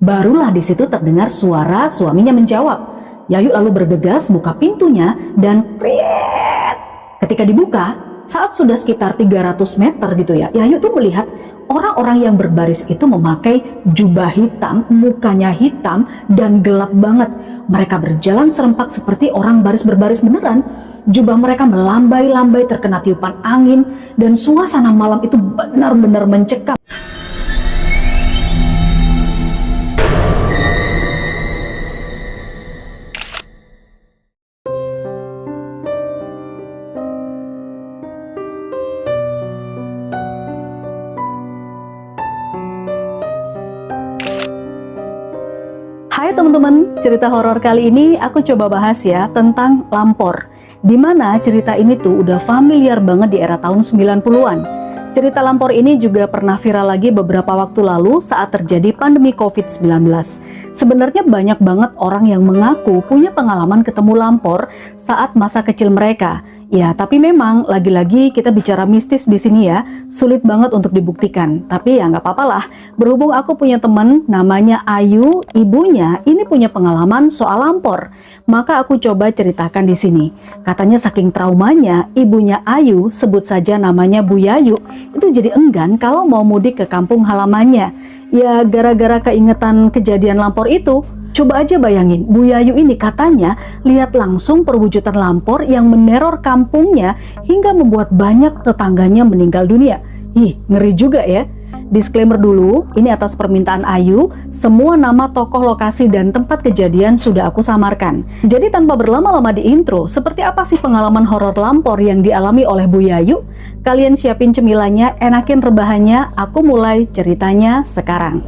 Barulah di situ terdengar suara suaminya menjawab. Yayu lalu bergegas buka pintunya dan priet. Ketika dibuka, saat sudah sekitar 300 meter gitu ya, Yayu tuh melihat orang-orang yang berbaris itu memakai jubah hitam, mukanya hitam dan gelap banget. Mereka berjalan serempak seperti orang baris berbaris beneran. Jubah mereka melambai-lambai terkena tiupan angin dan suasana malam itu benar-benar mencekam. Hai teman-teman, cerita horor kali ini aku coba bahas ya tentang Lampor. Dimana cerita ini tuh udah familiar banget di era tahun 90-an. Cerita Lampor ini juga pernah viral lagi beberapa waktu lalu saat terjadi pandemi COVID-19. Sebenarnya banyak banget orang yang mengaku punya pengalaman ketemu Lampor saat masa kecil mereka. Ya, tapi memang lagi-lagi kita bicara mistis di sini ya, sulit banget untuk dibuktikan. Tapi ya nggak apa-apa lah. Berhubung aku punya temen namanya Ayu, ibunya ini punya pengalaman soal Lampor. Maka aku coba ceritakan di sini. Katanya saking traumanya, ibunya Ayu, sebut saja namanya Bu Yayu, itu jadi enggan kalau mau mudik ke kampung halamannya. Ya gara-gara keingetan kejadian Lampor itu. Coba aja bayangin, Bu Yayu ini katanya lihat langsung perwujudan Lampor yang meneror kampungnya hingga membuat banyak tetangganya meninggal dunia. Ih, ngeri juga ya. Disclaimer dulu, ini atas permintaan Ayu, semua nama tokoh, lokasi, dan tempat kejadian sudah aku samarkan. Jadi tanpa berlama-lama di intro, seperti apa sih pengalaman horor Lampor yang dialami oleh Bu Yayu? Kalian siapin cemilannya, enakin rebahannya, aku mulai ceritanya sekarang.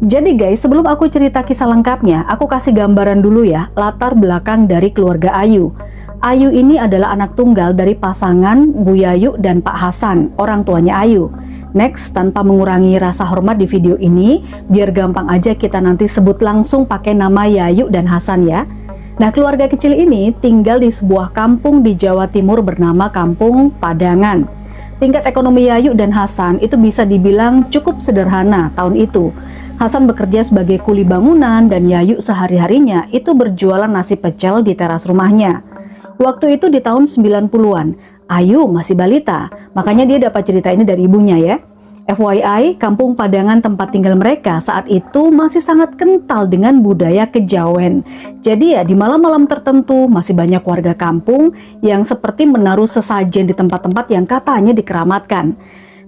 Jadi guys, sebelum aku cerita kisah lengkapnya, aku kasih gambaran dulu ya, latar belakang dari keluarga Ayu. Ayu ini adalah anak tunggal dari pasangan Bu Yayu dan Pak Hasan, orang tuanya Ayu. Next, tanpa mengurangi rasa hormat di video ini, biar gampang aja kita nanti sebut langsung pakai nama Yayu dan Hasan ya. Nah, keluarga kecil ini tinggal di sebuah kampung di Jawa Timur bernama Kampung Padangan. Tingkat ekonomi Yayu dan Hasan itu bisa dibilang cukup sederhana tahun itu. Hasan bekerja sebagai kuli bangunan dan Yayu sehari-harinya itu berjualan nasi pecel di teras rumahnya. Waktu itu di tahun 90-an, Ayu masih balita, makanya dia dapat cerita ini dari ibunya ya. FYI, Kampung Padangan tempat tinggal mereka saat itu masih sangat kental dengan budaya kejawen. Jadi ya di malam-malam tertentu masih banyak warga kampung yang seperti menaruh sesajen di tempat-tempat yang katanya dikeramatkan.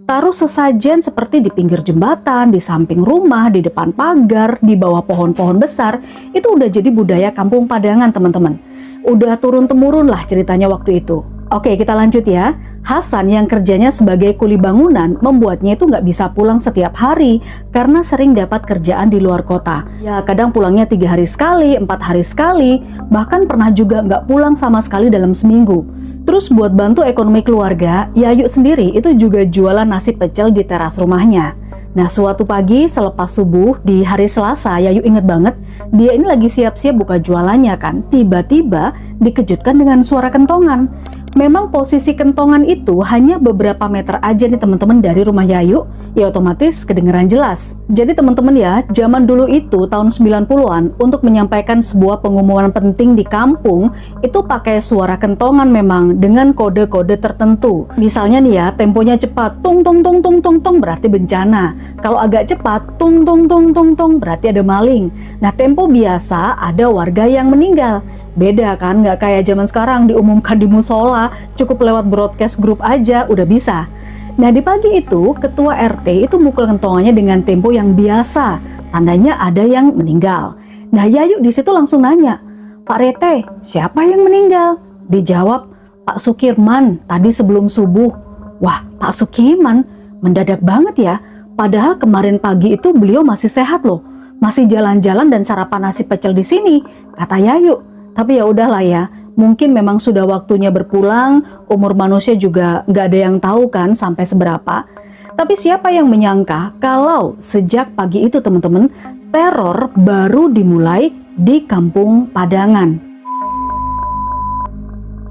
Taruh sesajen seperti di pinggir jembatan, di samping rumah, di depan pagar, di bawah pohon-pohon besar, itu udah jadi budaya Kampung Padangan teman-teman. Udah turun-temurun lah ceritanya waktu itu. Oke, kita lanjut ya. Hasan yang kerjanya sebagai kuli bangunan membuatnya itu nggak bisa pulang setiap hari karena sering dapat kerjaan di luar kota. Ya kadang pulangnya 3 hari sekali, 4 hari sekali, bahkan pernah juga nggak pulang sama sekali dalam seminggu. Terus buat bantu ekonomi keluarga, Yayu sendiri itu juga jualan nasi pecel di teras rumahnya. Nah suatu pagi selepas subuh di hari Selasa, Yayu inget banget dia ini lagi siap-siap buka jualannya kan. Tiba-tiba dikejutkan dengan suara kentongan. Memang posisi kentongan itu hanya beberapa meter aja nih teman-teman dari rumah Yayu, ya otomatis kedengeran jelas. Jadi teman-teman ya, zaman dulu itu tahun 90-an untuk menyampaikan sebuah pengumuman penting di kampung itu pakai suara kentongan memang dengan kode-kode tertentu. Misalnya nih ya, temponya cepat, tung tung tung tung tung tung berarti bencana. Kalau agak cepat, tung tung tung tung tung berarti ada maling. Nah, tempo biasa ada warga yang meninggal. Beda kan, nggak kayak zaman sekarang diumumkan di musola, cukup lewat broadcast grup aja udah bisa. Nah di pagi itu, ketua RT itu mukul kentongannya dengan tempo yang biasa, tandanya ada yang meninggal. Nah Yayu di situ langsung nanya, Pak RT, siapa yang meninggal? Dijawab, Pak Sukirman, tadi sebelum subuh. Wah, Pak Sukirman, mendadak banget ya, padahal kemarin pagi itu beliau masih sehat loh, masih jalan-jalan dan sarapan nasi pecel di sini, kata Yayu. Tapi ya udahlah ya, mungkin memang sudah waktunya berpulang, umur manusia juga nggak ada yang tahu kan sampai seberapa. Tapi siapa yang menyangka kalau sejak pagi itu teman-teman, teror baru dimulai di Kampung Padangan.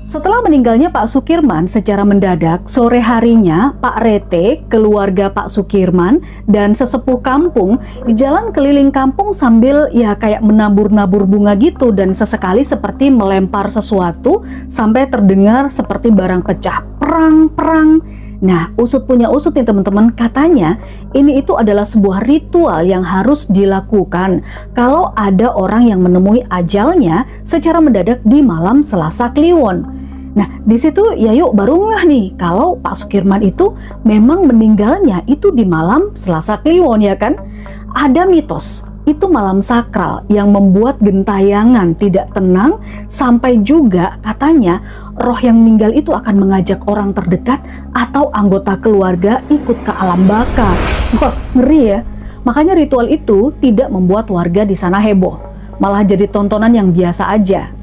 Setelah meninggalnya Pak Sukirman secara mendadak, sore harinya Pak Rete, keluarga Pak Sukirman, dan sesepuh kampung jalan keliling kampung sambil ya kayak menabur-nabur bunga gitu, dan sesekali seperti melempar sesuatu sampai terdengar seperti barang pecah, perang-perang. Nah, usut punya usut nih teman-teman, katanya ini itu adalah sebuah ritual yang harus dilakukan kalau ada orang yang menemui ajalnya secara mendadak di malam Selasa Kliwon. Nah, di situ Yayu baru ngeh nih kalau Pak Sukirman itu memang meninggalnya itu di malam Selasa Kliwon, ya kan? Ada mitos, itu malam sakral yang membuat gentayangan tidak tenang, sampai juga katanya roh yang meninggal itu akan mengajak orang terdekat atau anggota keluarga ikut ke alam baka. Wah, ngeri ya. Makanya ritual itu tidak membuat warga di sana heboh, malah jadi tontonan yang biasa aja.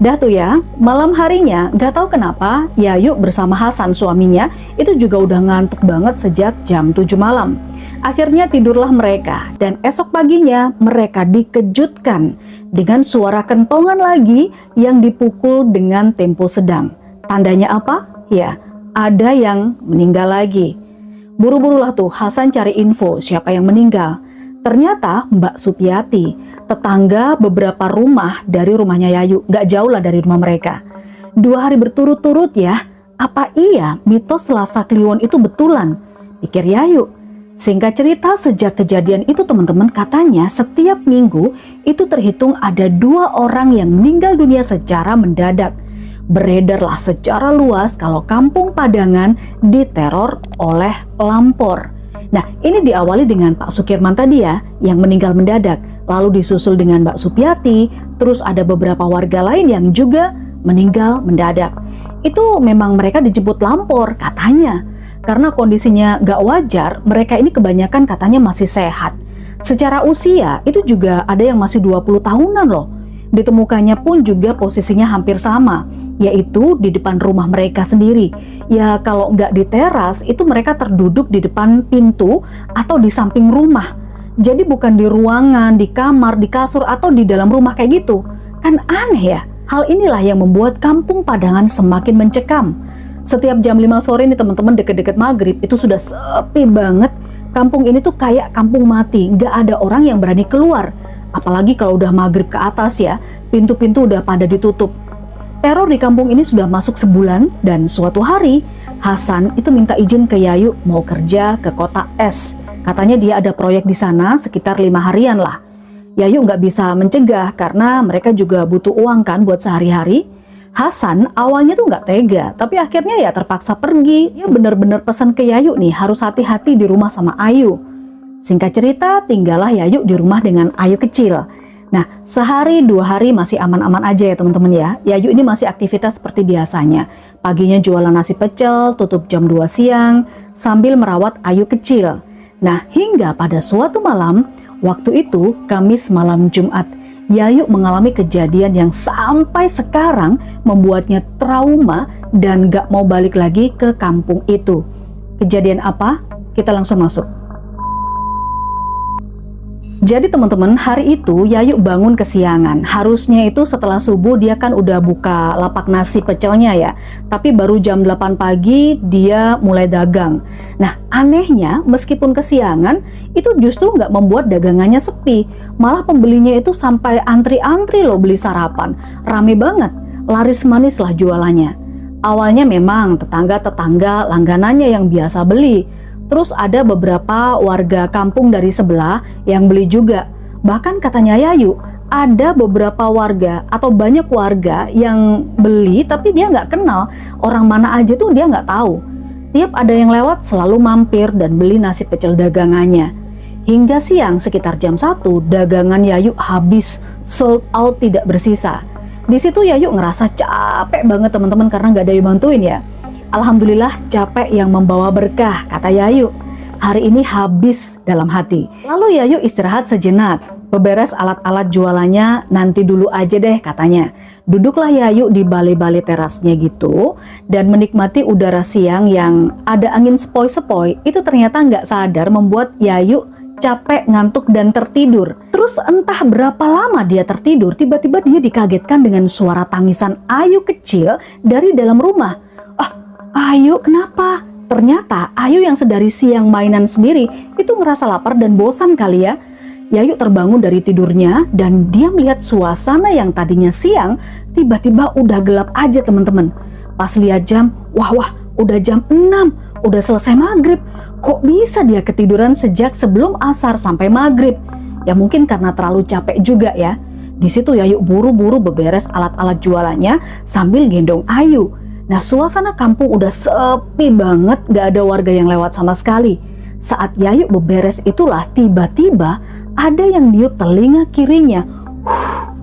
Dah tuh ya, malam harinya gak tahu kenapa Yayu bersama Hasan suaminya itu juga udah ngantuk banget sejak jam 7 malam. Akhirnya tidurlah mereka, dan esok paginya mereka dikejutkan dengan suara kentongan lagi yang dipukul dengan tempo sedang. Tandanya apa? Ya, ada yang meninggal lagi. Buru-burulah tuh Hasan cari info siapa yang meninggal. Ternyata Mbak Supiati, tetangga beberapa rumah dari rumahnya Yayu, gak jauh lah dari rumah mereka. 2 hari berturut-turut ya, apa iya mitos Selasa Kliwon itu betulan? Pikir Yayu. Singkat cerita, sejak kejadian itu teman-teman, katanya setiap minggu itu terhitung ada 2 orang yang meninggal dunia secara mendadak. Beredarlah secara luas kalau kampung Padangan diteror oleh lampor. Nah, ini diawali dengan Pak Sukirman tadi ya, yang meninggal mendadak, lalu disusul dengan Mbak Supiati, terus ada beberapa warga lain yang juga meninggal mendadak. Itu memang mereka dijemput lampor katanya, karena kondisinya gak wajar, mereka ini kebanyakan katanya masih sehat. Secara usia itu juga ada yang masih 20 tahunan loh. Ditemukannya pun juga posisinya hampir sama, yaitu di depan rumah mereka sendiri. Ya kalau nggak di teras, itu mereka terduduk di depan pintu atau di samping rumah. Jadi bukan di ruangan, di kamar, di kasur, atau di dalam rumah kayak gitu. Kan aneh ya? Hal inilah yang membuat kampung Padangan semakin mencekam. Setiap jam 5 sore nih teman-teman, deket-deket maghrib, itu sudah sepi banget. Kampung ini tuh kayak kampung mati, nggak ada orang yang berani keluar. Apalagi kalau udah maghrib ke atas ya, pintu-pintu udah pada ditutup. Teror di kampung ini sudah masuk sebulan, dan suatu hari Hasan itu minta izin ke Yayu mau kerja ke kota es. Katanya dia ada proyek di sana sekitar 5 harian lah. Yayu nggak bisa mencegah karena mereka juga butuh uang kan buat sehari-hari. Hasan awalnya tuh nggak tega, tapi akhirnya ya terpaksa pergi. Ya bener-bener pesan ke Yayu nih, harus hati-hati di rumah sama Ayu. Singkat cerita, tinggallah Yayu di rumah dengan Ayu kecil. Nah, sehari 2 hari masih aman-aman aja ya teman-teman ya. Yayu ini masih aktivitas seperti biasanya. Paginya jualan nasi pecel, tutup jam 2 siang, sambil merawat Ayu kecil. Nah, hingga pada suatu malam, waktu itu Kamis malam Jumat, Yayu mengalami kejadian yang sampai sekarang membuatnya trauma dan gak mau balik lagi ke kampung itu. Kejadian apa? Kita langsung masuk. Jadi teman-teman, hari itu Yayu bangun kesiangan. Harusnya itu setelah subuh dia kan udah buka lapak nasi pecelnya ya. Tapi baru jam 8 pagi dia mulai dagang. Nah, anehnya meskipun kesiangan, itu justru nggak membuat dagangannya sepi. Malah pembelinya itu sampai antri-antri loh beli sarapan. Rame banget, laris manis lah jualannya. Awalnya memang tetangga-tetangga langganannya yang biasa beli. Terus ada beberapa warga kampung dari sebelah yang beli juga. Bahkan katanya Yayu, ada beberapa warga atau banyak warga yang beli tapi dia nggak kenal. Orang mana aja tuh dia nggak tahu. Tiap ada yang lewat selalu mampir dan beli nasi pecel dagangannya. Hingga siang sekitar jam 1, dagangan Yayu habis, sold out, tidak bersisa. Di situ Yayu ngerasa capek banget teman-teman karena nggak ada yang bantuin ya. Alhamdulillah capek yang membawa berkah, kata Yayu. Hari ini habis dalam hati. Lalu Yayu istirahat sejenak, beberes alat-alat jualannya, nanti dulu aja deh katanya. Duduklah Yayu di balai-balai terasnya gitu, dan menikmati udara siang yang ada angin sepoi-sepoi. Itu ternyata nggak sadar membuat Yayu capek, ngantuk, dan tertidur. Terus entah berapa lama dia tertidur, tiba-tiba dia dikagetkan dengan suara tangisan Ayu kecil dari dalam rumah. "Ah, Ayu, kenapa?" Ternyata Ayu yang sedari siang mainan sendiri itu ngerasa lapar dan bosan kali ya. Yayu terbangun dari tidurnya dan dia melihat suasana yang tadinya siang tiba-tiba udah gelap aja teman-teman. Pas lihat jam, wah udah jam 6, udah selesai maghrib. Kok bisa dia ketiduran sejak sebelum asar sampai maghrib? Ya mungkin karena terlalu capek juga ya. Di situ Yayu buru-buru beberes alat-alat jualannya sambil gendong Ayu. Nah, suasana kampung udah sepi banget, gak ada warga yang lewat sama sekali. Saat Yayu beberes itulah tiba-tiba ada yang niup telinga kirinya.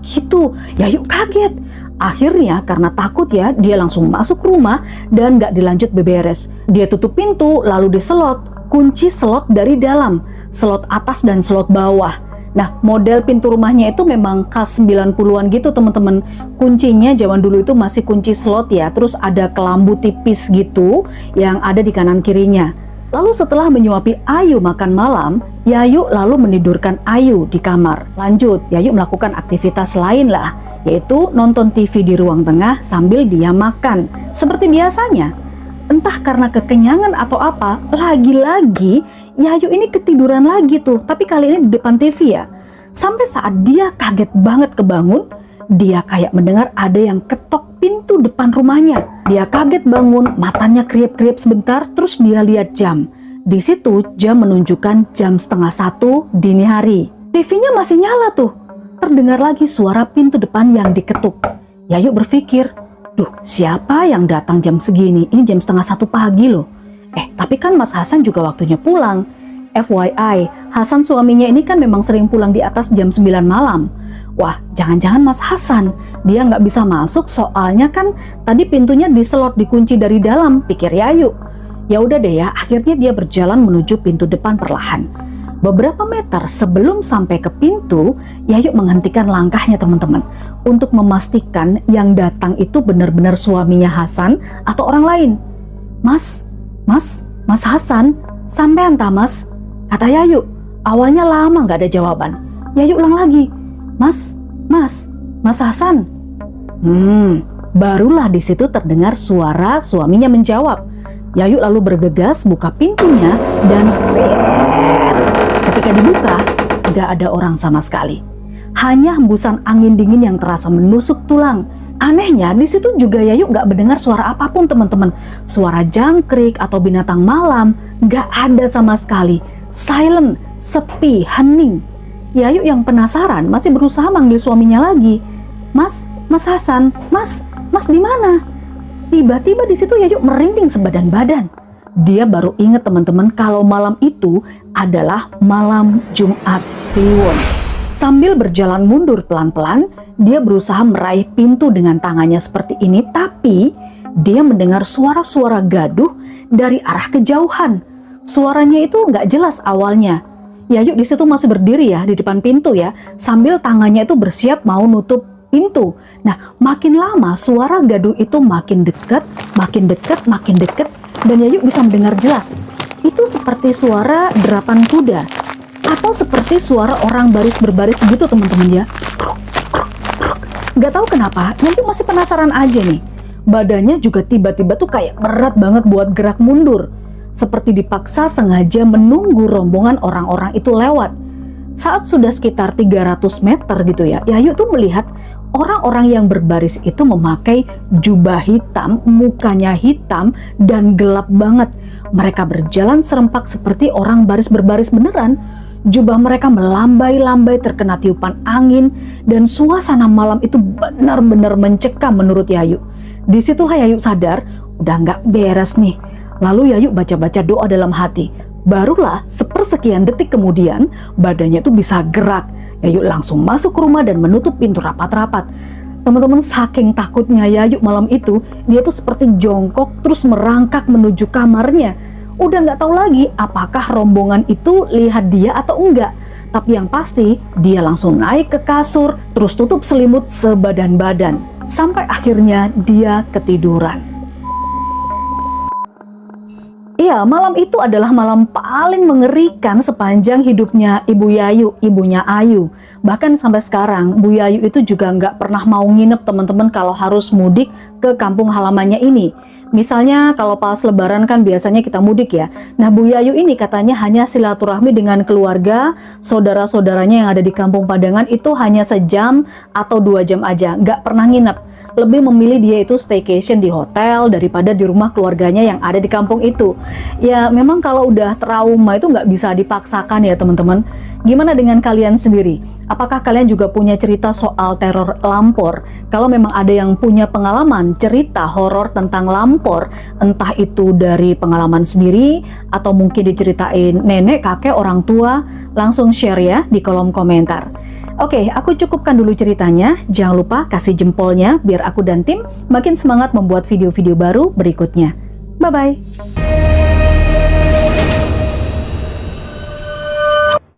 Gitu, Yayu kaget. Akhirnya karena takut ya, dia langsung masuk rumah dan gak dilanjut beberes. Dia tutup pintu lalu diselot, kunci selot dari dalam, selot atas dan selot bawah. Nah, model pintu rumahnya itu memang khas 90-an gitu teman-teman. Kuncinya zaman dulu itu masih kunci slot ya, terus ada kelambu tipis gitu yang ada di kanan kirinya. Lalu setelah menyuapi Ayu makan malam, Yayu lalu menidurkan Ayu di kamar. Lanjut, Yayu melakukan aktivitas lain lah, yaitu nonton TV di ruang tengah sambil dia makan. Seperti biasanya, entah karena kekenyangan atau apa, lagi-lagi Yayu ini ketiduran lagi tuh, tapi kali ini di depan TV ya. Sampai saat dia kaget banget kebangun, dia kayak mendengar ada yang ketok pintu depan rumahnya. Dia kaget bangun, matanya kriip-kriip sebentar, terus dia lihat jam. Di situ jam menunjukkan jam 12:30 dini hari. TV-nya masih nyala tuh. Terdengar lagi suara pintu depan yang diketuk. Yayu berpikir, duh, siapa yang datang jam segini? Ini jam 12:30 pagi loh. Tapi kan Mas Hasan juga waktunya pulang. FYI, Hasan suaminya ini kan memang sering pulang di atas jam 9 malam. Wah, jangan-jangan Mas Hasan, dia nggak bisa masuk soalnya kan tadi pintunya diselot dikunci dari dalam, pikir Yayu. Ya udah deh ya, akhirnya dia berjalan menuju pintu depan perlahan. Beberapa meter sebelum sampai ke pintu, Yayu menghentikan langkahnya teman-teman untuk memastikan yang datang itu benar-benar suaminya Hasan atau orang lain. Mas Hasan, sampean ta Mas? Kata Yayu. Awalnya lama nggak ada jawaban. Yayu ulang lagi, Mas Hasan. Barulah di situ terdengar suara suaminya menjawab. Yayu lalu bergegas buka pintunya dan ketika dibuka, nggak ada orang sama sekali. Hanya hembusan angin dingin yang terasa menusuk tulang. Anehnya di situ juga Yayu nggak mendengar suara apapun teman-teman. Suara jangkrik atau binatang malam nggak ada sama sekali. Silent, sepi, hening. Yayu yang penasaran masih berusaha manggil suaminya lagi. Mas Hasan, Mas di mana? Tiba-tiba di situ Yayu merinding sebadan-badan. Dia baru ingat teman-teman kalau malam itu adalah malam Jumat Kliwon. Sambil berjalan mundur pelan-pelan, dia berusaha meraih pintu dengan tangannya seperti ini, tapi dia mendengar suara-suara gaduh dari arah kejauhan. Suaranya itu nggak jelas awalnya. Yayu di situ masih berdiri ya di depan pintu ya, sambil tangannya itu bersiap mau nutup pintu. Nah, makin lama suara gaduh itu makin dekat, dan Yayu bisa mendengar jelas. Itu seperti suara derapan kuda atau seperti suara orang baris berbaris gitu teman-teman ya. Gak tahu kenapa, Yayu masih penasaran aja nih. Badannya juga tiba-tiba tuh kayak berat banget buat gerak mundur. Seperti dipaksa sengaja menunggu rombongan orang-orang itu lewat. Saat sudah sekitar 300 meter gitu ya, Yayu tuh melihat orang-orang yang berbaris itu memakai jubah hitam, mukanya hitam dan gelap banget. Mereka berjalan serempak seperti orang baris berbaris beneran. Jubah mereka melambai-lambai terkena tiupan angin dan suasana malam itu benar-benar mencekam menurut Yayu. Disitulah Yayu sadar, udah nggak beres nih. Lalu Yayu baca-baca doa dalam hati. Barulah sepersekian detik kemudian badannya tuh bisa gerak. Yayu langsung masuk ke rumah dan menutup pintu rapat-rapat. Teman-teman, saking takutnya Yayu malam itu, dia tuh seperti jongkok terus merangkak menuju kamarnya. Udah nggak tahu lagi apakah rombongan itu lihat dia atau enggak. Tapi yang pasti dia langsung naik ke kasur terus tutup selimut sebadan-badan. Sampai akhirnya dia ketiduran. Ya, malam itu adalah malam paling mengerikan sepanjang hidupnya Ibu Yayu, ibunya Ayu. Bahkan sampai sekarang, Bu Yayu itu juga nggak pernah mau nginep teman-teman kalau harus mudik ke kampung halamannya ini. Misalnya kalau pas lebaran kan biasanya kita mudik ya. Nah, Bu Yayu ini katanya hanya silaturahmi dengan keluarga, saudara-saudaranya yang ada di Kampung Padangan itu hanya sejam atau 2 jam aja, nggak pernah nginep. Lebih memilih dia itu staycation di hotel daripada di rumah keluarganya yang ada di kampung itu. Ya memang kalau udah trauma itu nggak bisa dipaksakan ya teman-teman. Gimana dengan kalian sendiri? Apakah kalian juga punya cerita soal teror lampor? Kalau memang ada yang punya pengalaman cerita horor tentang lampor, entah itu dari pengalaman sendiri atau mungkin diceritain nenek, kakek, orang tua, langsung share ya di kolom komentar. Oke, aku cukupkan dulu ceritanya. Jangan lupa kasih jempolnya biar aku dan tim makin semangat membuat video-video baru berikutnya. Bye-bye!